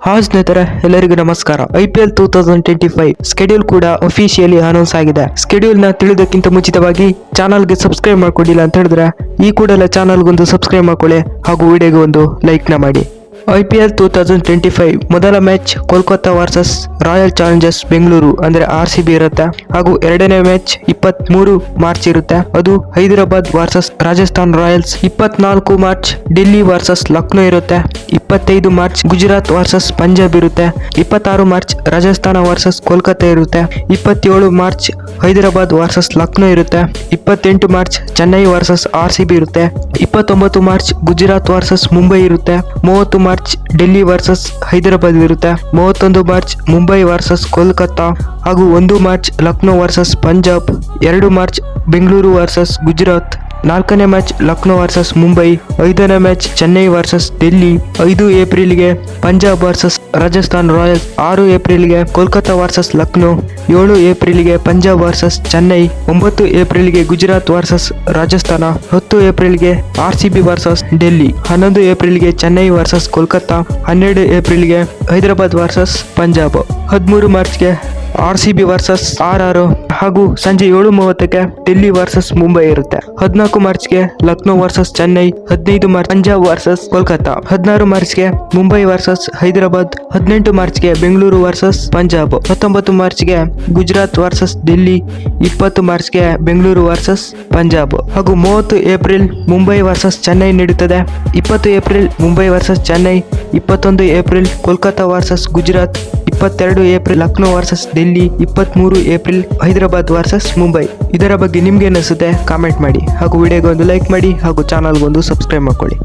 Hi ಸ್ನೇಹಿತರೆ, ಎಲ್ಲರಿಗೂ ನಮಸ್ಕಾರ. IPL 2025 ಸ್ಕೆಡ್ಯೂಲ್ ಕೂಡ ಅಫಿಷಿಯಲಿ ಅನೌನ್ಸ್ ಆಗಿದೆ. ಸ್ಕೆಡ್ಯೂಲ್ ನ ತಿಳಿಯೋದಕ್ಕಿಂತ ಮುಂಚಿತವಾಗಿ ಚಾನಲ್ಗೆ ಸಬ್ಸ್ಕ್ರೈಬ್ ಮಾಡ್ಕೊಂಡಿಲ್ಲ ಅಂತ ಹೇಳಿದ್ರೆ ಈ ಕೂಡಲೇ ಚಾನಲ್ಗೊಂದು ಸಬ್ಸ್ಕ್ರೈಬ್ ಮಾಡ್ಕೊಳ್ಳಿ ಹಾಗೂ ವಿಡಿಯೋಗೆ ಒಂದು ಲೈಕ್ ನ ಮಾಡಿ. IPL 2025 ಮೊದಲ match Kolkata versus royal Challengers Bengaluru ಅಂದ್ರೆ RCB ಇರುತ್ತೆ. ಹಾಗೂ ಎರಡನೇ ಮ್ಯಾಚ್ 23 ಮಾರ್ಚ್ ಇರುತ್ತೆ, ಅದು Hyderabad versus Rajasthan Royals. 24 March Delhi versus Lucknow ಇರುತ್ತೆ. 25 ಮಾರ್ಚ್ ಗುಜರಾತ್ ವರ್ಸಸ್ ಪಂಜಾಬ್ ಇರುತ್ತೆ. 26 ಮಾರ್ಚ್ ರಾಜಸ್ಥಾನ ವರ್ಸಸ್ ಕೋಲ್ಕತ್ತಾ ಇರುತ್ತೆ. 27 ಮಾರ್ಚ್ ಹೈದರಾಬಾದ್ ವರ್ಸಸ್ ಲಕ್ನೋ ಇರುತ್ತೆ. 28 ಮಾರ್ಚ್ ಚೆನ್ನೈ ವರ್ಸಸ್ RCB ಇರುತ್ತೆ. 29 ಮಾರ್ಚ್ ಗುಜರಾತ್ ವರ್ಸಸ್ ಮುಂಬೈ ಇರುತ್ತೆ. 30 ಮಾರ್ಚ್ ಡೆಲ್ಲಿ ವರ್ಸಸ್ ಹೈದರಾಬಾದ್ ಇರುತ್ತೆ. 31 ಮಾರ್ಚ್ ಮುಂಬೈ ವರ್ಸಸ್ ಕೋಲ್ಕತ್ತಾ ಹಾಗೂ 1 March Lucknow versus Punjab. 2 March Bengaluru versus Gujarat. 4ನೇ ಮ್ಯಾಚ್ ಲಕ್ನೋ ವರ್ಸಸ್ ಮುಂಬೈ. 5ನೇ ಮ್ಯಾಚ್ ಚೆನ್ನೈ ವರ್ಸಸ್ ಡೆಲ್ಲಿ. 5 ಏಪ್ರಿಲ್ಗೆ ಪಂಜಾಬ್ ವರ್ಸಸ್ ರಾಜಸ್ಥಾನ್ ರಾಯಲ್ಸ್. 6 ಏಪ್ರಿಲ್ಗೆ ಕೋಲ್ಕತ್ತಾ ವರ್ಸಸ್ ಲಕ್ನೋ. 7 ಏಪ್ರಿಲ್ಗೆ ಪಂಜಾಬ್ ವರ್ಸಸ್ ಚೆನ್ನೈ. 9 ಏಪ್ರಿಲ್ಗೆ ಗುಜರಾತ್ ವರ್ಸಸ್ ರಾಜಸ್ಥಾನ. 10 ಏಪ್ರಿಲ್ಗೆ RCB ವರ್ಸಸ್ ಡೆಲ್ಲಿ. 11 ಏಪ್ರಿಲ್ಗೆ ಚೆನ್ನೈ ವರ್ಸಸ್ ಕೋಲ್ಕತ್ತಾ. 12 ಏಪ್ರಿಲ್ಗೆ ಹೈದರಾಬಾದ್ ವರ್ಸಸ್ ಪಂಜಾಬ್. 13 ಮಾರ್ಚ್ಗೆ RCB ವರ್ಸಸ್ RR ಹಾಗೂ ಸಂಜೆ 7:30ಕ್ಕೆ ಡೆಲ್ಲಿ ವರ್ಸಸ್ ಮುಂಬೈ ಇರುತ್ತೆ. 14 ಮಾರ್ಚ್ಗೆ Lucknow versus Chennai. 15 March Punjab versus Kolkata. 16 ಮಾರ್ಚ್ಗೆ ಮುಂಬೈ ವರ್ಸಸ್ ಹೈದರಾಬಾದ್. 18 ಮಾರ್ಚ್ಗೆ ಬೆಂಗಳೂರು ವರ್ಸಸ್ ಪಂಜಾಬ್. 19 ಮಾರ್ಚ್ಗೆ ಗುಜರಾತ್ ವರ್ಸಸ್ ಡೆಲ್ಲಿ. 20 ಮಾರ್ಚ್ಗೆ ಬೆಂಗಳೂರು ವರ್ಸಸ್ ಪಂಜಾಬ್ ಹಾಗೂ 30 ಏಪ್ರಿಲ್ ಮುಂಬೈ ವರ್ಸಸ್ ಚೆನ್ನೈ ನಡೆಯುತ್ತದೆ. 20 April Mumbai versus Chennai. 21 April Kolkata versus Gujarat. 22 April Lucknow versus Delhi. 23 April Hyderabad versus Mumbai. ಇದರ ಬಗ್ಗೆ ನಿಮ್ಗೆ ಅನಿಸುತ್ತೆ ಕಾಮೆಂಟ್ ಮಾಡಿ ಹಾಗೂ ವಿಡಿಯೋಗೆ ಒಂದು ಲೈಕ್ ಮಾಡಿ ಹಾಗೂ ಚಾನಲ್ಗೊಂದು ಸಬ್ಸ್ಕ್ರೈಬ್ ಮಾಡ್ಕೊಳ್ಳಿ.